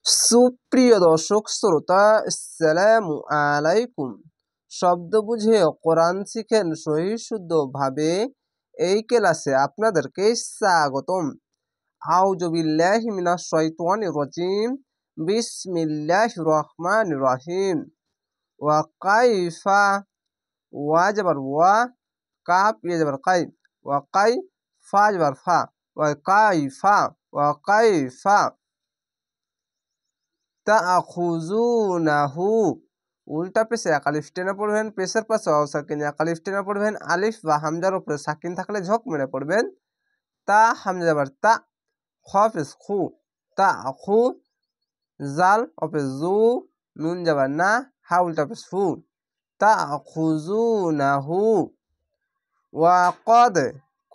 সুপ্রিয় দর্শক শ্রোতা, আসসালামু আলাইকুম। শব্দ বুঝে কোরআন শিখেন সহি শুদ্ধভাবে, এই ক্লাসে আপনাদেরকে স্বাগতম। আউযু বিল্লাহি মিনাশ শাইতানির রাজিম। বিসমিল্লাহির রহমানির রহিম। ওয়া কাইফা, ওয়া জবর ওয়া, কাফ ইয়া জবর কাই, ওয়া কাই, ফা জবর ফা, ওয়া কাইফা, ওয়া কাইফা তাখুজুনাহু। উল্টা পেশে এক আলিফ টেনে পড়বেন, পেশের পাশে ওয়াও সাকিন এক আলিফ টেনে পড়বেন। আলিফ বা হামজার উপরে সাকিন থাকলে ঝোঁক মেরে পড়বেন। তা হামজা যাবার তা, খ পেশ খু, তা খু, জাল অপেশ জু, নুন যাবার না, হা উল্টা পেশ হু, তা খুজুনাহু। ওয়া কদ,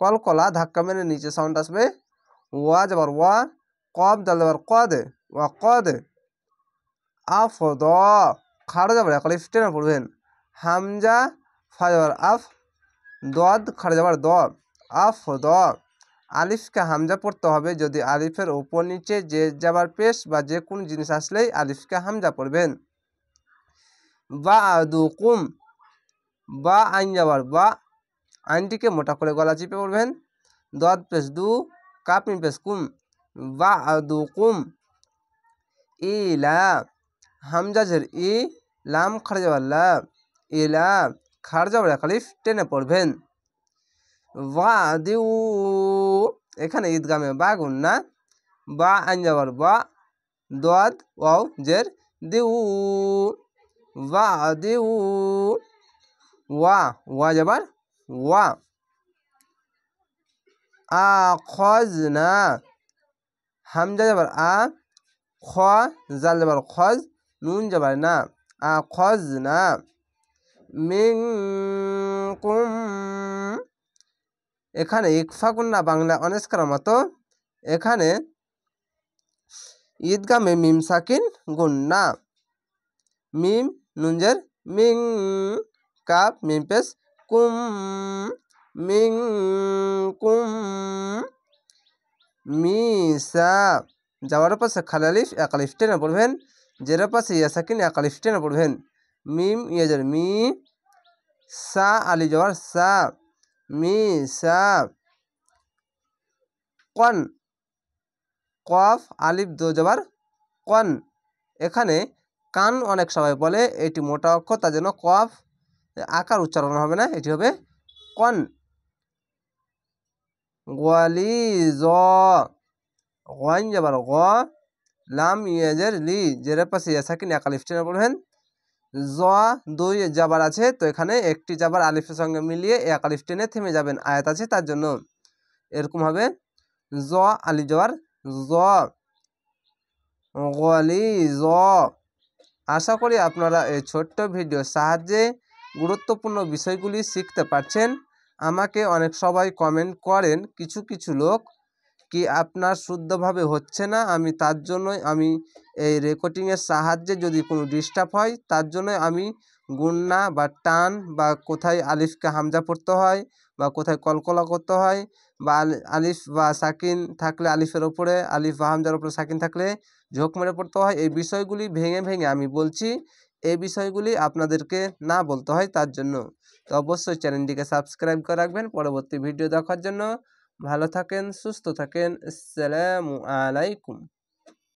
কলকলা ধাক্কা মেরে নিচে সাউন্ড আসবে। ওয়া যাবার ওয়া, কব জাল যাবার কদ, ওয়া কদ। আফদ, খাড়া যাবার এক আলিফ টেনে পড়বেন। হামজা ফা যাবার আফ, দদ খাড়া যাবার দ, আফদ। আলিফকে হামজা পড়তে হবে যদি আলিফের উপর নিচে যে যাবার পেশ বা যে কোনো জিনিস আসলেই আলিফকে হামজা পড়বেন। বা আদুকুম, বা আইন যাবার বা, আইনটিকে মোটা করে গলা চিপে পড়বেন। দদ পেশ দু, কাপ মিম পেশ কুম, বা আদুকুম। ইলা, হামজা জের ই, লাম খাড়া যাবার লা, ইলা, খাড়া যাবার এক আলিফ টেনে পড়বেন। ওয়াদিউ, এখানে ঈদগামে বা গুন্না, বা আইন যাবার বা, দোয়াদ ওয়াও জের দিউ, ওয়াদিউ। ওয়া, ওয়া যাবার ওয়া। আখজনা, হামজা যাবার আ, খ জাল যাবার খজ, নুন যাবার না, আখজনা। মিনকুম, এখানে ইকফা গুন্না বাংলা অনেস্কার মতো, এখানে ঈদগামে মিম সাকিন গুন্না। মিম নুনজের মিং, কাপ মিম পেশ কুম, মিং কুম। মিসা, যাওয়ার পাশে খালি আলিফ এক আলিফ টেনে পড়বেন। জের পাশে ইয়া সাকিন এক আলিফ টেনে পড়বেন। মিম ইয়াজের মি, সা আলি যাওয়ার সা, মিসা। কন, কফ আলিফ দো যাবার কন, এখানে কান অনেক সবাই বলে, এটি মোটা অক্ষর তার জন্য কফ আকার উচ্চারণ হবে না, এটি হবে কন। ওয়ালিজ, গইন যাবার গ, লাম ইয়াজের লি, জের পাশে ইয়া সাকিন এক আলিফ টেনে পড়বেন। জ দুই জাবার আছে, তো এখানে একটি জাবার আলিফের সঙ্গে মিলিয়ে এক আলিফ টেনে থেমে যাবেন, আয়াত আছে তার জন্য। এরকম হবে জ আলিফ যাবার জ, গলিজ। আশা করি আপনারা এই ছোট্ট ভিডিওর সাহায্যে গুরুত্বপূর্ণ বিষয়গুলি শিখতে পারছেন। আমাকে অনেক সবাই কমেন্ট করেন কিছু কিছু লোক, কি আপনার শুদ্ধভাবে হচ্ছে না, আমি তার জন্যই আমি এই রেকর্ডিংয়ের সাহায্যে যদি কোনো ডিস্টার্ব হয় তার জন্যই আমি গুন্না বা টান বা কোথায় আলিফকে হামজা পড়তে হয় বা কোথায় কলকলা করতে হয় বা আলিফ বা সাকিন থাকলে আলিফের ওপরে, আলিফ বা হামজার ওপরে সাকিন থাকলে ঝোঁক মেরে পড়তে হয়, এই বিষয়গুলি ভেঙে ভেঙে আমি বলছি। এই বিষয়গুলি আপনাদেরকে না বলতে হয় তার জন্য। তো অবশ্যই চ্যানেলটিকে সাবস্ক্রাইব করে রাখবেন পরবর্তী ভিডিও দেখার জন্য। ভালো থাকেন, সুস্থ থাকেন, আসসালামু আলাইকুম।